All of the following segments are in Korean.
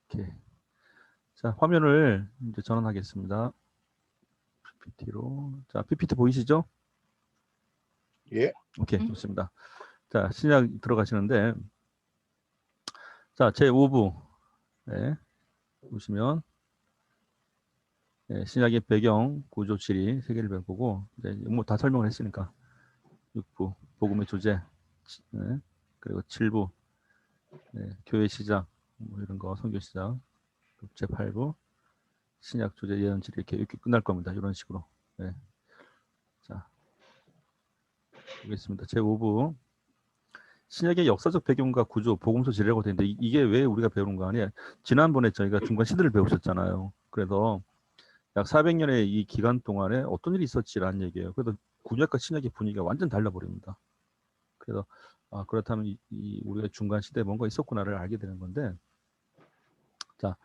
오케이. 자, 화면을 이제 전환하겠습니다. PPT로. 자, PPT 보이시죠? 예. 오케이, 좋습니다. 자, 신약 들어가시는데, 자, 제 5부. 네, 보시면, 네, 신약의 배경, 구조, 지리 세 개를 배우고, 이제 뭐 다 설명을 했으니까, 6부, 복음의 조제, 네, 그리고 7부, 네, 교회 시작, 뭐 이런 거, 선교 시작, 제 8부, 신약 조제 예언 지리 이렇게 끝날 겁니다. 이런 식으로. 네. 자, 보겠습니다. 제 5부. 신약의 역사적 배경과 구조, 복음서 지리라고 되어 있는데 이게 왜 우리가 배우는 거 아니에요? 지난번에 저희가 중간 시대를 배우셨잖아요. 그래서 약 400년의 이 기간 동안에 어떤 일이 있었지라는 얘기예요. 그래서 구약과 신약의 분위기가 완전 달라버립니다. 그래서 그렇다면 우리가 중간 시대에 뭔가 있었구나를 알게 되는 건데, 자,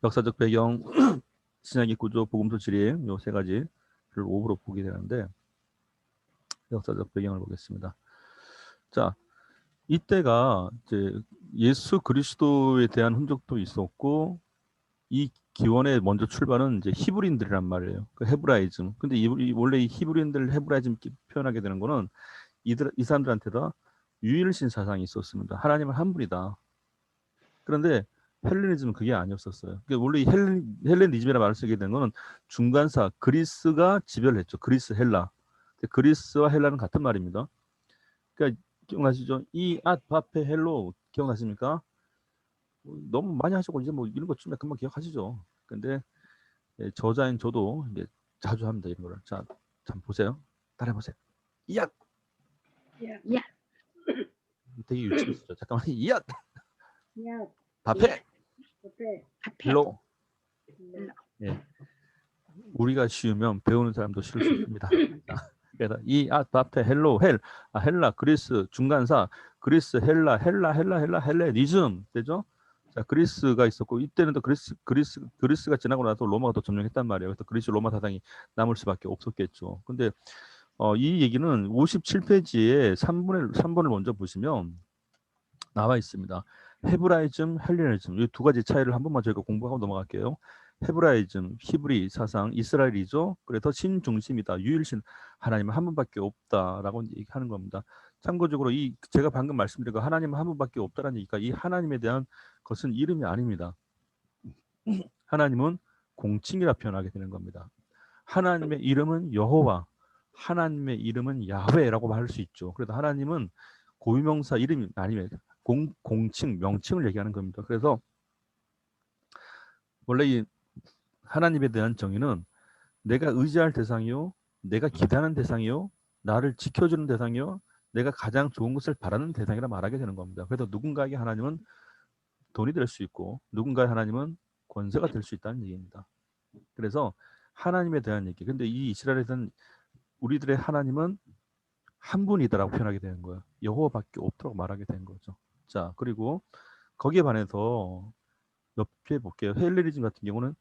역사적 배경, 신약의 구조, 복음서 지리 요 세 가지를 오브로 보게 되는데, 역사적 배경을 보겠습니다. 자, 이때가 이제 예수 그리스도에 대한 흔적도 있었고, 이 기원의 먼저 출발은 이제 히브리인들이란 말이에요. 그 헤브라이즘. 근데 원래 이 히브리인들 헤브라이즘 표현하게 되는 거는 이 사람들한테다 유일신 사상이 있었습니다. 하나님은 한 분이다. 그런데 헬레니즘은 그게 아니었었어요. 그러니까 원래 이 헬레니즘이라는 말을 쓰게 된 거는 중간사 그리스가 지배를 했죠. 그리스 헬라. 그리스와 헬라는 같은 말입니다. 그러니까 기억나시죠? 이 바페 헬로 기억나십니까? 너무 많이 하시고 이제 뭐 이런 것 좀 금방 기억하시죠. 근데 저자인 저도 이제 자주 합니다 이런 거를. 자, 잠 보세요. 따라해 보세요. 이야. 야. 되게 유치했죠. 잠깐만. 이야. 야. 바페 앞에. 헬로. 예. 우리가 쉬우면 배우는 사람도 쉬울 수 있습니다. 자, 그래서 이 바페 헬로 헬라 그리스 중간사 그리스 헬레니즘 되죠? 자, 그리스가 있었고 이때는 또 그리스가 지나고 나서 로마가 또 점령했단 말이에요. 그래서 그리스 로마 사상이 남을 수밖에 없었겠죠. 근데 이 얘기는 57페이지에 3번을 먼저 보시면 나와 있습니다. 헤브라이즘, 헬레니즘 이 두 가지 차이를 한 번만 저희가 공부하고 넘어갈게요. 헤브라이즘, 히브리 사상, 이스라엘이죠. 그래서 신 중심이다. 유일신 하나님은 한 분밖에 없다라고 얘기하는 겁니다. 참고적으로 제가 방금 말씀드린 거 하나님은 한 분밖에 없다라는 얘기가 이 하나님에 대한 것은 이름이 아닙니다. 하나님은 공칭이라 표현하게 되는 겁니다. 하나님의 이름은 여호와, 하나님의 이름은 야훼라고 말할 수 있죠. 그래서 하나님은 고유명사 이름이 아니면 공칭, 명칭을 얘기하는 겁니다. 그래서 원래 이 하나님에 대한 정의는 내가 의지할 대상이요, 내가 기대하는 대상이요, 나를 지켜주는 대상이요, 내가 가장 좋은 것을 바라는 대상이라 말하게 되는 겁니다. 그래서 누군가에게 하나님은 돈이 될 수 있고 누군가의 하나님은 권세가 될 수 있다는 얘기입니다. 그래서 하나님에 대한 얘기. 근데 이 이스라엘에서는 우리들의 하나님은 한 분이다라고 표현하게 되는 거예요. 여호와밖에 없다고 말하게 된 거죠. 자, 그리고 거기에 반해서 옆에 볼게요. 헬레니즘 같은 경우는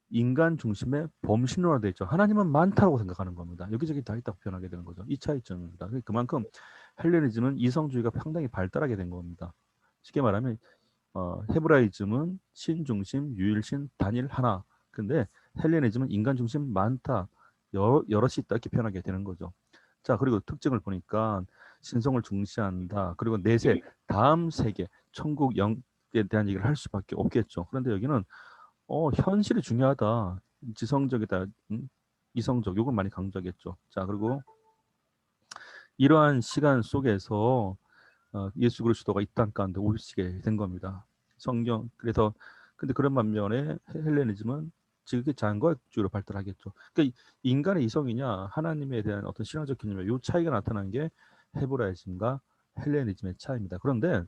인간 중심의 범신론화되어 있죠. 하나님은 많다고 생각하는 겁니다. 여기저기 다 있다고 표현하게 되는 거죠. 이 차이점입니다. 그만큼 헬레니즘은 이성주의가 상당히 발달하게 된 겁니다. 쉽게 말하면 헤브라이즘은 신 중심, 유일신, 단일 하나. 근데 헬레니즘은 인간 중심 많다, 여럿이 있다 이렇게 표현하게 되는 거죠. 자, 그리고 특징을 보니까 신성을 중시한다. 그리고 내세, 다음 세계, 천국, 영에 대한 얘기를 할 수밖에 없겠죠. 그런데 여기는 현실이 중요하다. 지성적이다. 이성적. 요걸 많이 강조하겠죠. 자, 그리고 이러한 시간 속에서 예수 그리스도가 이 땅 가운데 오시게 된 겁니다. 성경. 그래서 근데 그런 반면에 헬레니즘은 지극히 자연과학주의로 발달하겠죠. 그러니까 인간의 이성이냐 하나님에 대한 어떤 신앙적 개념의 요 차이가 나타나는 게 헤브라이즘과 헬레니즘의 차이입니다. 그런데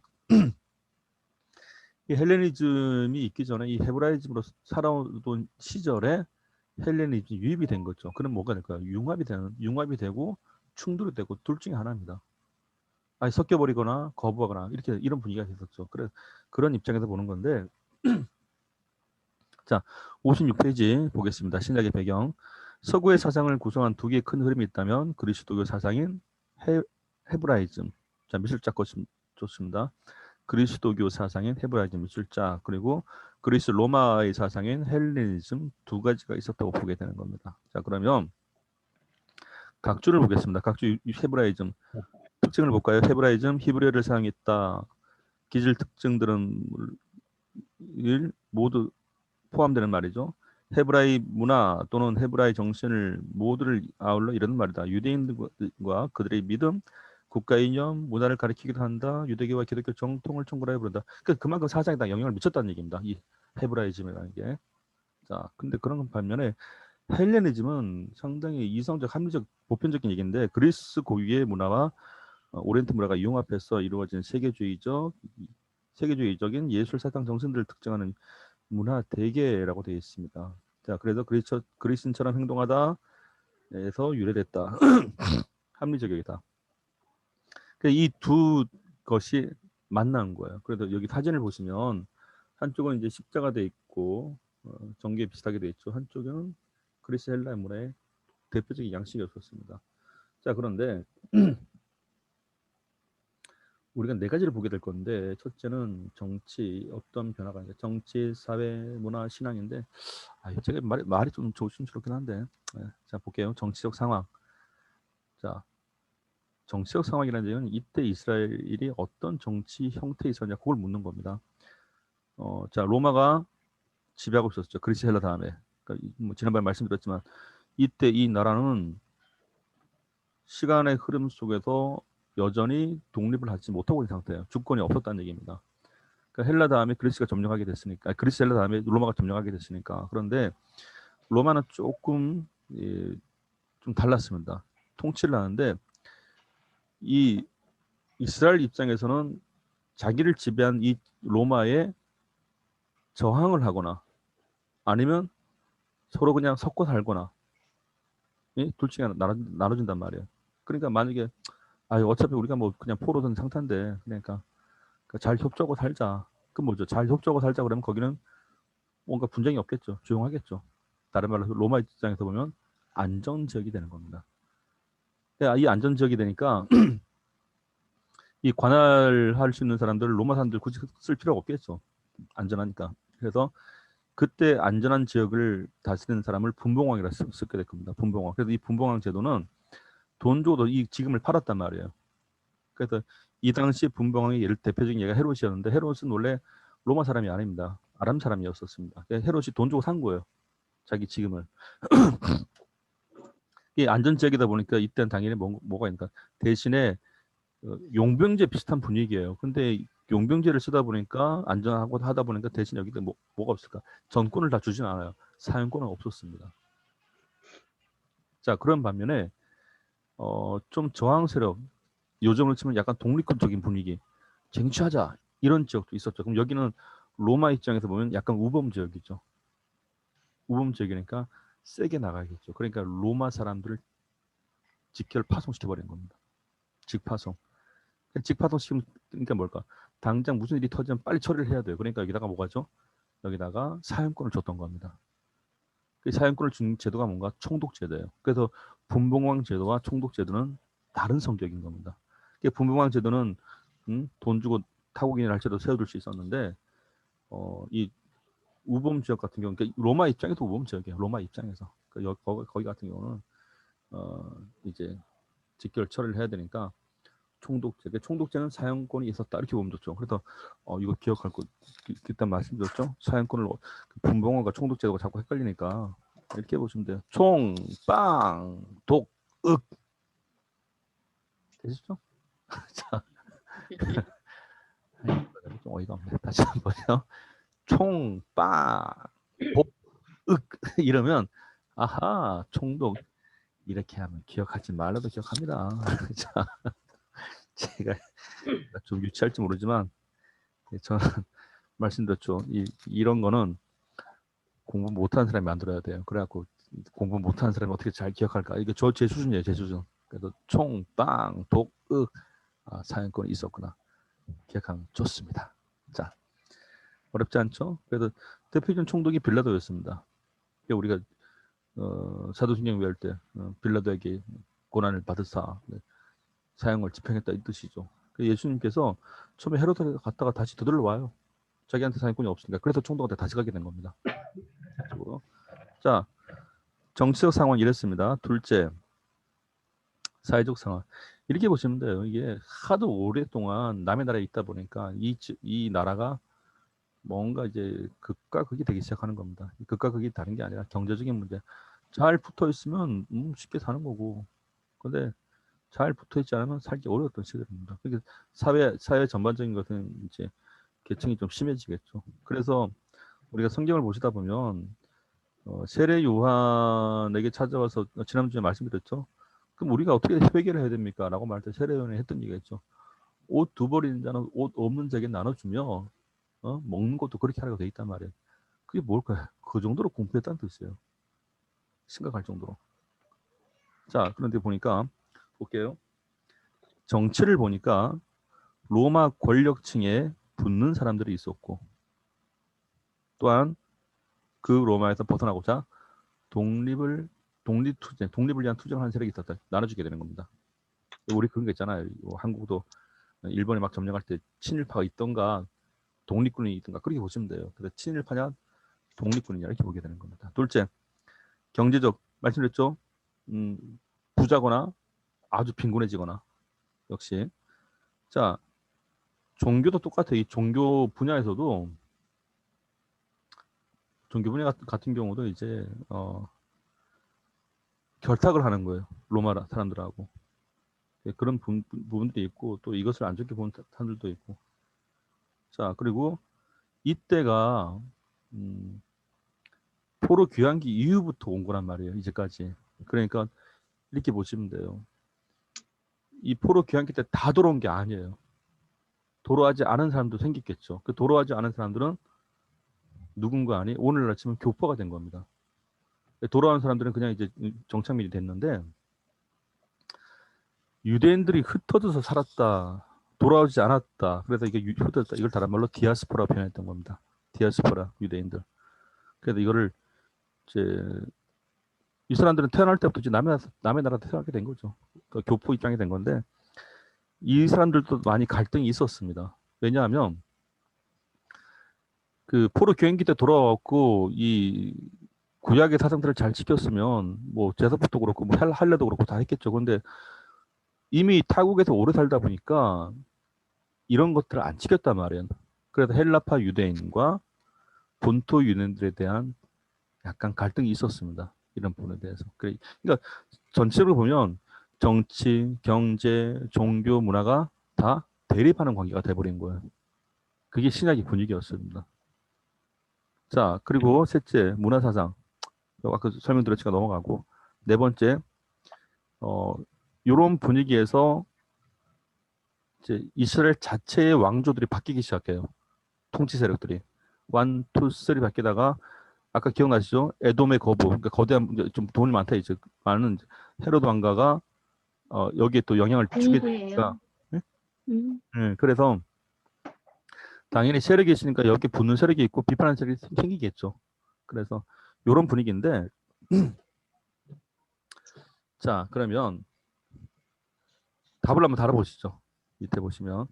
이 헬레니즘이 있기 전에 이 헤브라이즘으로 살아오던 시절에 헬레니즘이 유입이 된 거죠. 그럼 뭐가 될까요? 융합이 되고 충돌이 되고 둘 중에 하나입니다. 아니 섞여버리거나 거부하거나 이런 분위기가 있었죠. 그래서 그런 입장에서 보는 건데 자 56페이지 보겠습니다. 신약의 배경. 서구의 사상을 구성한 두 개의 큰 흐름이 있다면 그리스도교 사상인 헤브라이즘. 자 미술작 것 좋습니다. 그리스도교 사상인 헤브라이즘 출자, 그리고 그리스 로마의 사상인 헬레니즘 두 가지가 있었다고 보게 되는 겁니다. 자, 그러면 각주를 보겠습니다. 각주 헤브라이즘 특징을 볼까요? 헤브라이즘 히브리어를 사용했다. 기질 특징들은 모두 포함되는 말이죠. 헤브라이 문화 또는 헤브라이 정신을 모두를 아울러 이런 말이다. 유대인들과 그들의 믿음, 국가 이념, 문화를 가리키기도 한다. 유대교와 기독교 정통을 총괄하여 부른다. 그만큼 사상에 다 영향을 미쳤다는 얘기입니다. 이 헤브라이즘이라는 게. 자, 근데 그런 반면에 헬레니즘은 상당히 이성적, 합리적, 보편적인 얘기인데 그리스 고유의 문화와 오리엔트 문화가 융합해서 이루어진 세계주의적인 예술 사상 정신들을 특징하는 문화 대계라고 되어 있습니다. 자, 그래서 그리스인처럼 행동하다에서 유래됐다. 합리적이다. 이 두 것이 만난 거예요. 그래서 여기 사진을 보시면 한쪽은 이제 십자가 돼 있고 정계 비슷하게 돼 있죠. 한쪽은 그리스 헬라 문화의 대표적인 양식이었습니다. 자, 그런데 우리가 네 가지를 보게 될 건데 첫째는 정치, 어떤 변화가 있는지, 정치, 사회, 문화, 신앙인데 제가 말이 좀 조심스럽긴 한데 자, 볼게요. 정치적 상황. 자, 정치적 상황이라는 얘기는 이때 이스라엘이 어떤 정치 형태에 있었냐 그걸 묻는 겁니다. 자, 로마가 지배하고 있었죠. 그리스 헬라 다음에. 그러니까 뭐 지난번에 말씀드렸지만 이때 이 나라는 시간의 흐름 속에서 여전히 독립을 하지 못하고 있는 상태예요. 주권이 없었다는 얘기입니다. 그러니까 헬라 다음에 그리스가 점령하게 됐으니까, 그리스 헬라 다음에 로마가 점령하게 됐으니까. 그런데 로마는 조금 좀 달랐습니다. 통치를 하는데 이 이스라엘 입장에서는 자기를 지배한 이 로마에 저항을 하거나 아니면 서로 그냥 섞어 살거나 둘 중에 하나 나눠진단 말이에요. 그러니까 만약에 어차피 우리가 뭐 그냥 포로된 상태인데 그러니까 잘 협조하고 살자. 그 뭐죠? 잘 협조하고 살자 그러면 거기는 뭔가 분쟁이 없겠죠. 조용하겠죠. 다른 말로 로마 입장에서 보면 안전지역이 되는 겁니다. 이 안전지역이 되니까 이 관할할 수 있는 사람들 로마 사람들 굳이 쓸 필요가 없겠죠. 안전하니까. 그래서 그때 안전한 지역을 다스리는 사람을 분봉왕이라 쓰게 될 겁니다. 분봉왕. 그래서 이 분봉왕 제도는 돈 주고도 이 지금을 팔았단 말이에요. 그래서 이 당시 분봉왕의 대표적인 예가 헤롯이었는데 헤롯은 원래 로마 사람이 아닙니다. 아람 사람이었었습니다. 헤롯이 돈 주고 산 거예요. 자기 지금을. 이 안전지역이다 보니까 이때는 당연히 뭐가 있는가. 대신에 용병제 비슷한 분위기예요. 근데 용병제를 쓰다 보니까 안전하고 하다 보니까 대신 여기도 뭐가 없을까? 전권을 다 주진 않아요. 사용권은 없었습니다. 자, 그런 반면에 좀 저항세력, 요즘으로 치면 약간 독립적인 분위기, 쟁취하자 이런 지역도 있었죠. 그럼 여기는 로마 입장에서 보면 약간 우범 지역이죠. 우범 지역이니까 세게 나가겠죠. 그러니까 로마 사람들을 직결 파송시켜버린 겁니다. 직파송. 직파송시키면 그러니까 뭘까? 당장 무슨 일이 터지면 빨리 처리를 해야 돼요. 그러니까 여기다가 뭐가죠? 여기다가 사용권을 줬던 겁니다. 그 사용권을 준 제도가 뭔가 총독제도예요. 그래서 분봉왕 제도와 총독제도는 다른 성격인 겁니다. 분봉왕 제도는 돈 주고 타국인을 할 제도 세워둘 수 있었는데 이 우범 지역 같은 경우, 그러니까 로마 입장에서 우범 지역이에요. 로마 입장에서 거기 같은 경우는 이제 직결 처리를 해야 되니까 총독제. 총독제는 사용권이 있었다 이렇게 보면 좋죠. 그래서 이거 기억할 거 일단 말씀드렸죠. 사용권을 분봉왕과 총독제도가 자꾸 헷갈리니까 이렇게 보시면 돼요. 총, 빵, 독, 윽. 되시죠? 자, 좀 어이가 없네. 다시 한번요. 총, 빵, 독, 윽. 이러면 아하, 총독. 이렇게 하면 기억하지 말라도 기억합니다. 자, 제가 좀 유치할지 모르지만 저는 말씀드렸죠. 이런 거는 공부 못하는 사람이 만들어야 돼요. 그래갖고 공부 못하는 사람이 어떻게 잘 기억할까? 이게 제 수준이에요, 제 수준. 그래서 총, 빵, 독, 사연권이 있었구나. 기억하면 좋습니다. 자, 어렵지 않죠? 그래서 대표적인 총독이 빌라도였습니다. 우리가 사도신경 외울 때 빌라도에게 고난을 받으사 사형을 집행했다 이 뜻이죠. 예수님께서 처음에 헤로드 갔다가 다시 되돌려 와요. 자기한테 사냥꾼이 없으니까. 그래서 총독한테 다시 가게 된 겁니다. 자, 정치적 상황 이랬습니다. 둘째, 사회적 상황. 이렇게 보시면 돼요. 이게 하도 오랫동안 남의 나라에 있다 보니까 이 나라가 뭔가 이제 극과 극이 되기 시작하는 겁니다. 극과 극이 다른 게 아니라 경제적인 문제. 잘 붙어 있으면 쉽게 사는 거고, 근데 잘 붙어 있지 않으면 살기 어려웠던 시절입니다. 그러니까 사회 전반적인 것은 이제 계층이 좀 심해지겠죠. 그래서 우리가 성경을 보시다 보면 세례 요한에게 찾아와서 지난주에 말씀드렸죠. 그럼 우리가 어떻게 회개를 해야 됩니까? 라고 말할 때 세례 요한이 했던 얘기가 있죠. 옷 두 벌 있는 자는 옷 없는 자에게 나눠주며 먹는 것도 그렇게 하라고 돼 있단 말이에요. 그게 뭘까요? 그 정도로 공부했다는 뜻이에요. 심각할 정도로. 자, 그런데 보니까 볼게요. 정치를 보니까 로마 권력층에 붙는 사람들이 있었고, 또한 그 로마에서 벗어나고자 독립을 위한 투쟁을 하는 세력이 있었다. 나눠주게 되는 겁니다. 우리 그런 거 있잖아요. 한국도 일본이 막 점령할 때 친일파가 있던가 독립군이 있던가 그렇게 보시면 돼요. 그래서 친일파냐 독립군이냐 이렇게 보게 되는 겁니다. 둘째, 경제적 말씀드렸죠. 부자거나 아주 빈곤해지거나 역시. 자, 종교도 똑같아요. 이 종교 분야에서도 종교 분야 같은 경우도 이제 결탁을 하는 거예요. 로마 사람들하고. 그런 부분들이 있고 또 이것을 안 좋게 보는 사람들도 있고. 자, 그리고 이때가 포로 귀환기 이후부터 온 거란 말이에요. 이제까지. 그러니까 이렇게 보시면 돼요. 이 포로 귀환기 때 다 돌아온 게 아니에요. 돌아가지 않은 사람도 생겼겠죠. 그 돌아가지 않은 사람들은 누군가 아니 오늘 아침은 교포가 된 겁니다. 돌아온 사람들은 그냥 이제 정착민이 됐는데 유대인들이 흩어져서 살았다. 돌아오지 않았다. 그래서 이게 흩어졌다. 이걸 다른 말로 디아스포라 표현했던 겁니다. 디아스포라 유대인들. 그래서 이거를 이제 이 사람들은 태어날 때부터 이제 남의 나라에 태어나게 된 거죠. 그 교포 입장이 된 건데 이 사람들도 많이 갈등이 있었습니다. 왜냐하면 그 포로 교행기 때 돌아왔고 이 구약의 사상들을 잘 지켰으면 뭐 제사부터 그렇고 뭐 할례도 그렇고 다 했겠죠. 근데 이미 타국에서 오래 살다 보니까 이런 것들을 안 지켰단 말이에요. 그래서 헬라파 유대인과 본토 유대인들에 대한 약간 갈등이 있었습니다. 이런 부분에 대해서. 그러니까 전체로 보면 정치, 경제, 종교, 문화가 다 대립하는 관계가 돼버린 거예요. 그게 신약의 분위기였습니다. 자, 그리고 셋째, 문화사상. 아까 설명드렸지가 넘어가고 네 번째, 이런 분위기에서 이제 이스라엘 자체의 왕조들이 바뀌기 시작해요. 통치 세력들이 1, 2, 3 바뀌다가 아까 기억나시죠? 에돔의 거부, 그러니까 거대한 좀 돈이 많다 이제 많은 헤로드 왕가가 여기에 또 영향을 주게 되니까. 네? 그래서 당연히 세력이 있으니까 여기 붙는 세력이 있고 비판하는 세력이 생기겠죠. 그래서 이런 분위기인데 자 그러면 답을 한번 달아보시죠. 밑에 보시면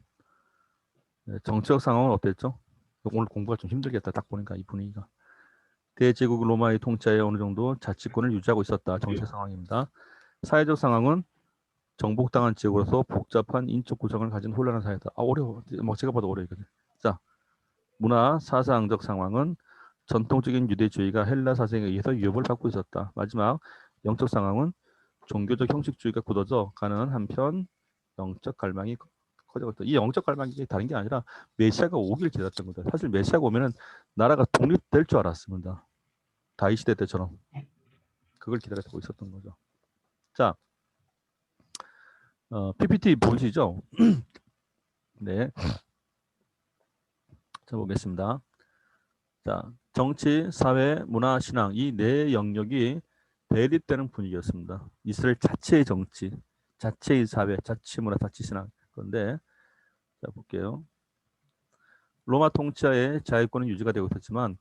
정치적 상황은 어땠죠? 오늘 공부가 좀 힘들겠다. 딱 보니까 이 분위기가. 대제국 로마의 통치하에 어느 정도 자치권을 유지하고 있었다. 정치적 상황입니다. 사회적 상황은 정복당한 지역으로서 복잡한 인적 구성을 가진 혼란한 사회다. 어려워. 뭐 제가 봐도 어려워요. 자, 문화 사상적 상황은 전통적인 유대주의가 헬라 사상에 의해서 위협을 받고 있었다. 마지막 영적 상황은 종교적 형식주의가 굳어져 가는 한편 영적 갈망이 커지고 있다. 이 영적 갈망이 다른 게 아니라 메시아가 오길 기다렸던 거다. 사실 메시아가 오면은 나라가 독립될 줄 알았습니다. 다윗 시대 때처럼 그걸 기다리고 있었던 거죠. 자, PPT 보이시죠? 네. 자 보겠습니다. 자, 정치, 사회, 문화, 신앙 이 네 영역이 대립되는 분위기였습니다. 이스라엘 자체의 정치, 자체의 사회, 자치 문화, 자치 신앙. 그런데 자 볼게요. 로마 통치하에 자유권은 유지가 되고 있었지만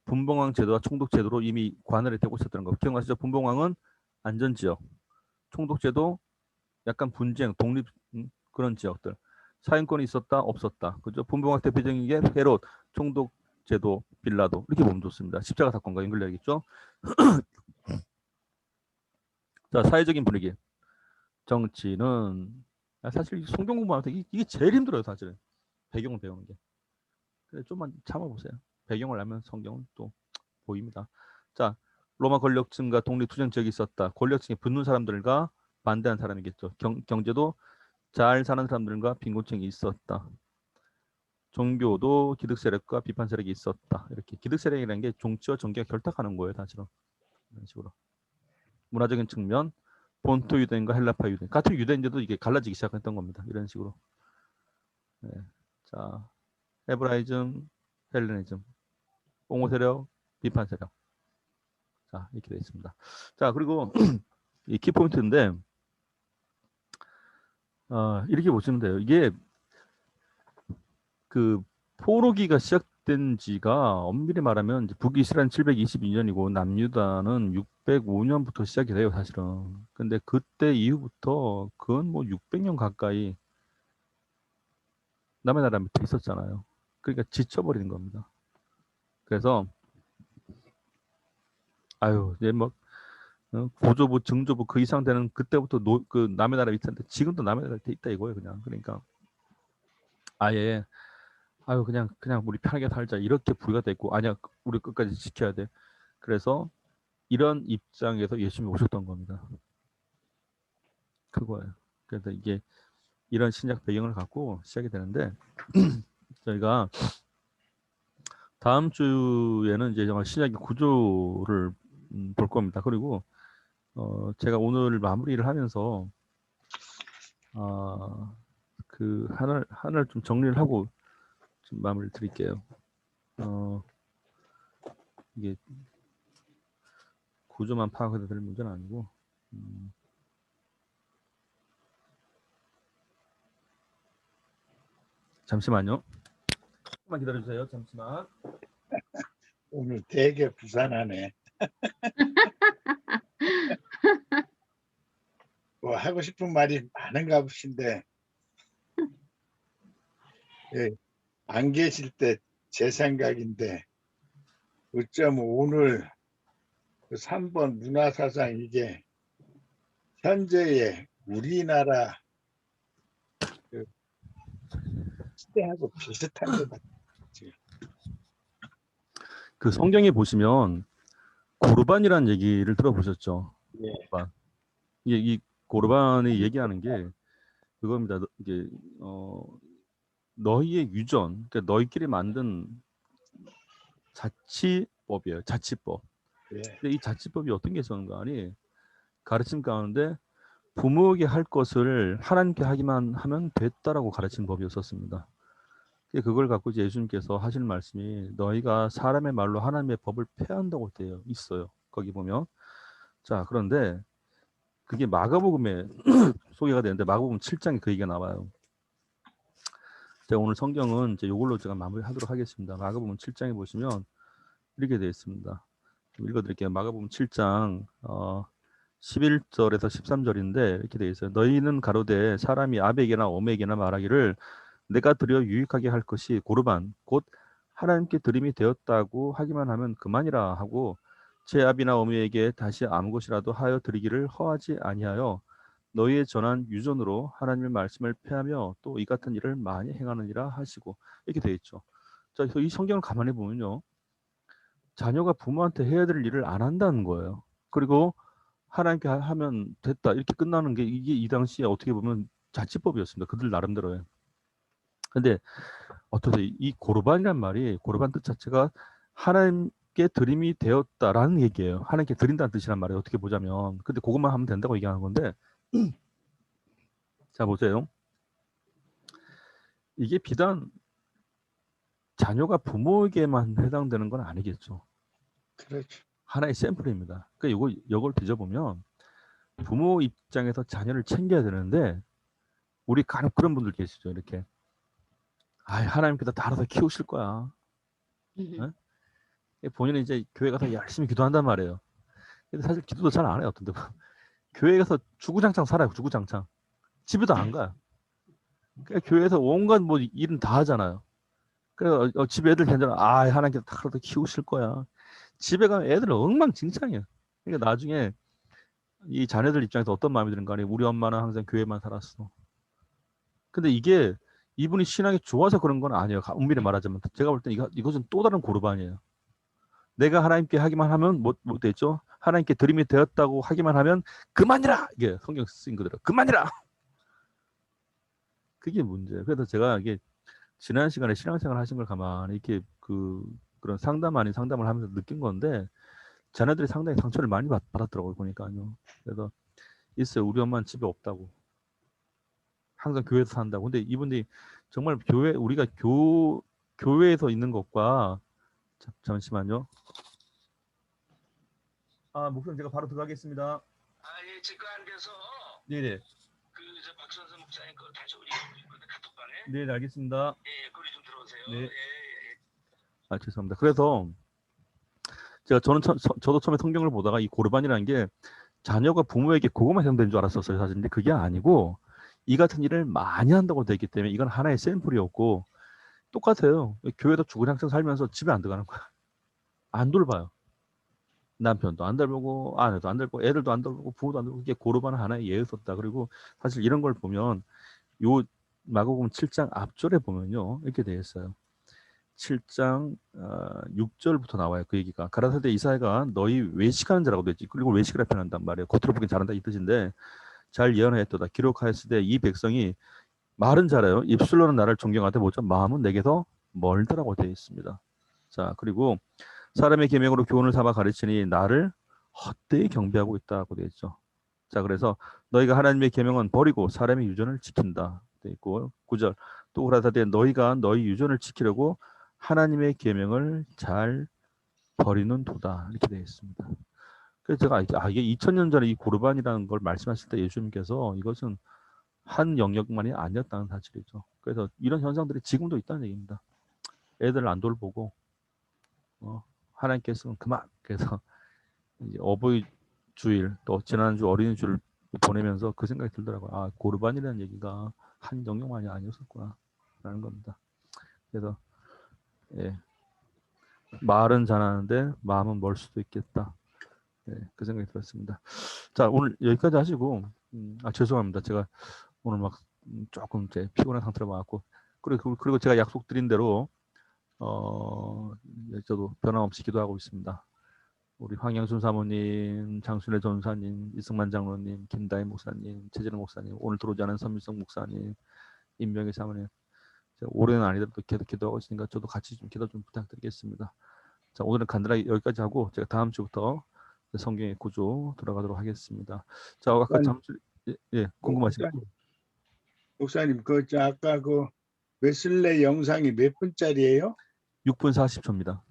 분봉왕 제도와 총독 제도로 이미 관할이 되고 있었다는 거 기억나시죠? 분봉왕은 안전지역, 총독 제도 약간 분쟁, 독립 그런 지역들. 사인권이 있었다 없었다. 그죠? 분봉학 대표적인 게 헤롯, 총독 제도, 빌라도 이렇게 보면 좋습니다. 십자가 사건과 연결되겠죠. 자, 사회적인 분위기. 정치는 사실 성경 공부할 때 이게 제일 힘들어요, 사실은. 배경을 배우는 게. 그래, 좀만 참아보세요. 배경을 알면 성경은 또 보입니다. 자, 로마 권력층과 독립투쟁 지역이 있었다. 권력층에 붙는 사람들과 반대하는 사람이겠죠. 경제도 잘 사는 사람들과 빈곤층이 있었다. 종교도 기득 세력과 비판 세력이 있었다. 이렇게 기득 세력이라는 게 종치와 종교가 결탁하는 거예요, 사실은. 이런 식으로. 문화적인 측면, 본토 유대인과 헬라파 유대인. 같은 유대인들도 이게 갈라지기 시작했던 겁니다. 이런 식으로. 네. 자, 헤브라이즘, 헬레니즘, 옹호 세력, 비판 세력. 자, 이렇게 되어 있습니다. 자, 그리고 이 키포인트인데 이렇게 보시면 돼요. 이게 그 포로기가 시작된 지가 엄밀히 말하면 이제 북이스라엘 722년이고 남유다는 605년부터 시작이 돼요, 사실은. 근데 그때 이후부터 그건 뭐 600년 가까이 남의 나라 밑에 있었잖아요. 그러니까 지쳐버리는 겁니다. 그래서 아유 이제 뭐 고조부, 증조부 그 이상 되는 그때부터 그 남의 나라 밑인데 지금도 남의 나라 밑에 있다 이거예요, 그냥. 그러니까 아예 아유 그냥 우리 편하게 살자 이렇게 부류가 됐고 아니야 우리 끝까지 지켜야 돼. 그래서 이런 입장에서 예수님이 오셨던 겁니다. 그거예요. 그래서 이게 이런 신약 배경을 갖고 시작이 되는데 저희가 다음 주에는 이제 정말 신약의 구조를 볼 겁니다. 그리고 제가 오늘 마무리를 하면서 그 하나를 좀 정리를 하고 좀 마무리를 드릴게요. 이게 구조만 파악해도 될 문제는 아니고 잠시만요. 조금만 기다려주세요. 잠시만. 오늘 되게 부산하네. 뭐 하고 싶은 말이 많은가 보신데 예, 안 계실 때 제 생각인데 어쩌면 오늘 그 3번 문화사상 이게 현재의 우리나라 그 시대하고 비슷한 것 같아요. 지금. 그 성경에 보시면 고르반이라는 얘기를 들어보셨죠? 예. 고르반. 이 고르반이 얘기하는 게 그겁니다. 이게 너희의 유전, 그러니까 너희끼리 만든 자치법이에요. 자치법. 예. 근데 이 자치법이 어떤 게 있었는가 하니 가르침 가운데 부모에게 할 것을 하나님께 하기만 하면 됐다라고 가르치는 법이었었습니다. 그걸 갖고 이제 예수님께서 하시는 말씀이 너희가 사람의 말로 하나님의 법을 폐한다고 되어 있어요. 거기 보면. 자, 그런데 그게 마가복음에 소개가 되는데 마가복음 7장에 그 얘기가 나와요. 제가 오늘 성경은 이제 이걸로 제가 마무리하도록 하겠습니다. 마가복음 7장에 보시면 이렇게 되어 있습니다. 좀 읽어드릴게요. 마가복음 7장 11절에서 13절인데 이렇게 되어 있어요. 너희는 가로되 사람이 아베에게나 어메에게나 말하기를 내가 드려 유익하게 할 것이 고르반 곧 하나님께 드림이 되었다고 하기만 하면 그만이라 하고 제 아비나 어미에게 다시 아무 것이라도 하여 드리기를 허하지 아니하여 너희의 전한 유전으로 하나님의 말씀을 폐하며 또 이 같은 일을 많이 행하느니라 하시고 이렇게 되어 있죠. 자, 그래서 이 성경을 가만히 보면요. 자녀가 부모한테 해야 될 일을 안 한다는 거예요. 그리고 하나님께 하면 됐다 이렇게 끝나는 게 이게 이 당시에 어떻게 보면 자치법이었습니다. 그들 나름대로요. 근데 어떠세요? 이 고르반이란 말이 고르반 뜻 자체가 하나님께 드림이 되었다라는 얘기예요. 하나님께 드린다는 뜻이란 말이에요. 어떻게 보자면. 근데 그것만 하면 된다고 얘기하는 건데 자 보세요. 이게 비단 자녀가 부모에게만 해당되는 건 아니겠죠. 그렇죠. 하나의 샘플입니다. 그러니까 이걸 뒤져보면 부모 입장에서 자녀를 챙겨야 되는데 우리 간혹 그런 분들 계시죠. 이렇게 하나님께서 다 알아서 키우실 거야. 본인은 이제 교회 가서 열심히 기도한단 말이에요. 근데 사실 기도도 잘 안 해요. 어떤데 교회 가서 주구장창 살아요. 주구장창. 집에도 안 가요. 그러니까 교회에서 온갖 뭐 일은 다 하잖아요. 그래서 집에 애들 괜찮아. 아, 하나님께서 다 그래도 키우실 거야. 집에 가면 애들 엉망진창이야. 그러니까 나중에 이 자녀들 입장에서 어떤 마음이 드는가 하니 우리 엄마는 항상 교회만 살았어. 근데 이게 이분이 신앙이 좋아서 그런 건 아니에요. 엄밀히 말하자면 제가 볼 때 이것은 또 다른 고르반이에요. 내가 하나님께 하기만 하면 못 됐죠. 하나님께 드림이 되었다고 하기만 하면 그만이라. 이게 성경 쓰인 그대로 그만이라. 그게 문제예요. 그래서 제가 이게 지난 시간에 신앙생활 하신 걸 가만히 이렇게 그런 상담 아닌 상담을 하면서 느낀 건데 자녀들이 상당히 상처를 많이 받았더라고요. 보니까요. 그래서 있어요. 우리 엄마는 집에 없다고. 항상 교회에서 산다고. 근데 이분들이 정말 우리가 교회에서 있는 것과 잠시만요. 아, 목사님 제가 바로 들어가겠습니다. 예, 제가 안 돼서 네네. 저 박선선 목사님 그 다시 우리 카톡방에 네, 알겠습니다. 예, 거기 좀 들어오세요. 네. 예. 아, 죄송합니다. 그래서 저도 처음에 성경을 보다가 이 고르반이라는 게 자녀가 부모에게 그것만 해당되는 줄 알았었어요. 사실. 근데 그게 아니고 이 같은 일을 많이 한다고 되어 있기 때문에 이건 하나의 샘플이었고 똑같아요. 교회도 주구장창 살면서 집에 안 들어가는 거야. 안 돌봐요. 남편도 안 돌보고 아내도 안 돌보고 애들도 안 돌보고 부모도 안 돌보고 그게 고르반은 하나의 예였었다. 그리고 사실 이런 걸 보면 요 마가복음 7장 앞절에 보면요. 이렇게 되어 있어요. 7장 6절부터 나와요. 그 얘기가. 가라사대 이사야가 너희 외식하는 자라고 되지. 그리고 외식을 표현한단 말이에요. 겉으로 보기엔 잘한다 이 뜻인데 잘 예언하였도다. 기록하였으되 이 백성이 말은 잘해요. 입술로는 나를 존경하되 뭐죠? 마음은 내게서 멀더라고 되어 있습니다. 자, 그리고 사람의 계명으로 교훈을 삼아 가르치니 나를 헛되이 경배하고 있다고 되어 있죠. 자, 그래서 너희가 하나님의 계명은 버리고 사람의 유전을 지킨다 되어 있고 9절 또 가라사대 너희가 너희 유전을 지키려고 하나님의 계명을 잘 버리는 도다 이렇게 되어 있습니다. 그래서 제가 이게 2000년 전에 이 고르반이라는 걸 말씀하실 때 예수님께서 이것은 한 영역만이 아니었다는 사실이죠. 그래서 이런 현상들이 지금도 있다는 얘기입니다. 애들을 안 돌보고 하나님께서는 그만. 그래서 이제 어버이 주일 또 지난주 어린이주를 보내면서 그 생각이 들더라고요. 아, 고르반이라는 얘기가 한 영역만이 아니었었구나 라는 겁니다. 그래서 예, 말은 잘하는데 마음은 멀 수도 있겠다. 예, 그 생각이 들었습니다. 자, 오늘 여기까지 하시고 죄송합니다. 제가 오늘 막 조금 이제 피곤한 상태로 와갖고 그리고 제가 약속드린 대로 저도 변함없이 기도하고 있습니다. 우리 황영순 사모님, 장순애 전사님, 이승만 장로님, 김다희 목사님, 최진호 목사님, 오늘 들어오지 않은 선미성 목사님, 임명희 사모님, 제가 올해는 아니더라도 계속 기도하고 있으니까 저도 같이 좀 기도 좀 부탁드리겠습니다. 자, 오늘은 간단하게 여기까지 하고 제가 다음 주부터 성경의 구조 들어가도록 하겠습니다. 자, 아까 잠시 궁금하신 거. 목사님 아까 그 웨슬레 영상이 몇 분짜리예요? 6분 40초입니다.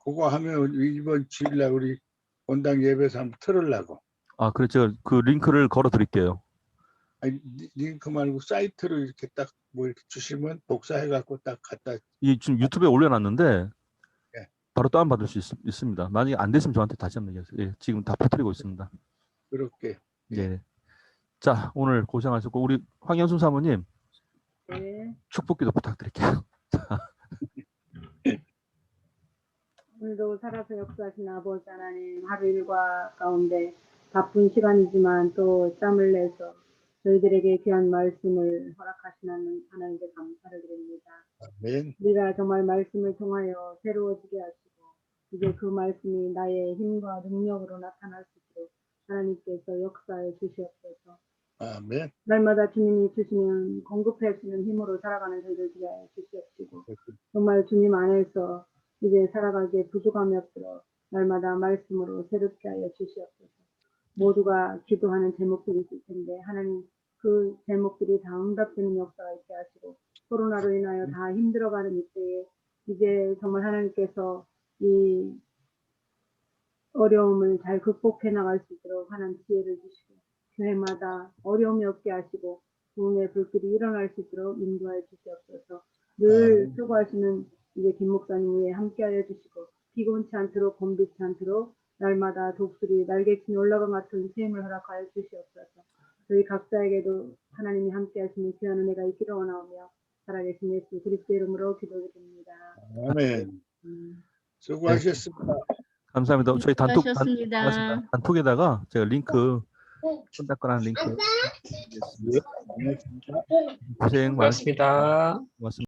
그거 하면 이번 주일날 우리 본당 예배에서 한번 틀으려고. 아, 그래 제가 그 링크를 걸어 드릴게요. 아니, 링크 말고 사이트로 이렇게 딱 뭐 이렇게 주시면 복사해갖고 딱 갖다. 이 지금 유튜브에 올려놨는데 예. 바로 다운받을 수 있습니다. 만약에 안 됐으면 저한테 다시 한번 얘기하세요. 예, 지금 다 퍼뜨리고 있습니다. 그렇게. 예. 자, 오늘 고생하셨고 우리 황영순 사모님 네. 축복기도 부탁드릴게요. 오늘도 살아서 역사하신 아버지 하나님, 하루 일과 가운데 바쁜 시간이지만 또 짬을 내서 저희들에게 귀한 말씀을 허락하시는 하나님께 감사를 드립니다. 아멘. 우리가 정말 말씀을 통하여 새로워지게 하시고 이제 그 말씀이 나의 힘과 능력으로 나타날 수 있도록 하나님께서 역사해 주시옵소서. 아멘. 날마다 주님이 주시는 공급해 주는 힘으로 살아가는 저희들 되게 하여 주시옵시고 정말 주님 안에서 이제 살아가기에 부족함이 없도록 날마다 말씀으로 새롭게 하여 주시옵소서. 모두가 기도하는 제목들이 있을 텐데 하나님 그 제목들이 다 응답되는 역사가 있게 하시고 코로나로 인하여 다 힘들어가는 이때에 이제 정말 하나님께서 이 어려움을 잘 극복해 나갈 수 있도록 하나님 지혜를 주시고 교회마다 어려움이 없게 하시고 구원의 불길이 일어날 수 있도록 인도하여 주시옵소서. 늘 수고하시는 이제 김 목사님 위에 함께하여 주시고 피곤치 않도록 곤비치 않도록 날마다 독수리 날개친 올라간 같은 셈을 허락하여 주시옵소서. 저희 각자에게도 하나님이 함께 하시는 귀한 은혜가 있기를 원하오며 살아계신 예수 그리스도 이름으로 기도드립니다. 아멘. 수고하셨습니다. 감사합니다. 저희 단톡 수고하셨습니다. 고맙습니다. 단톡에다가 제가 링크 손잡거나 링크 네, 고맙습니다. 고생 많으셨습니다. 고맙습니다. 고맙습니다.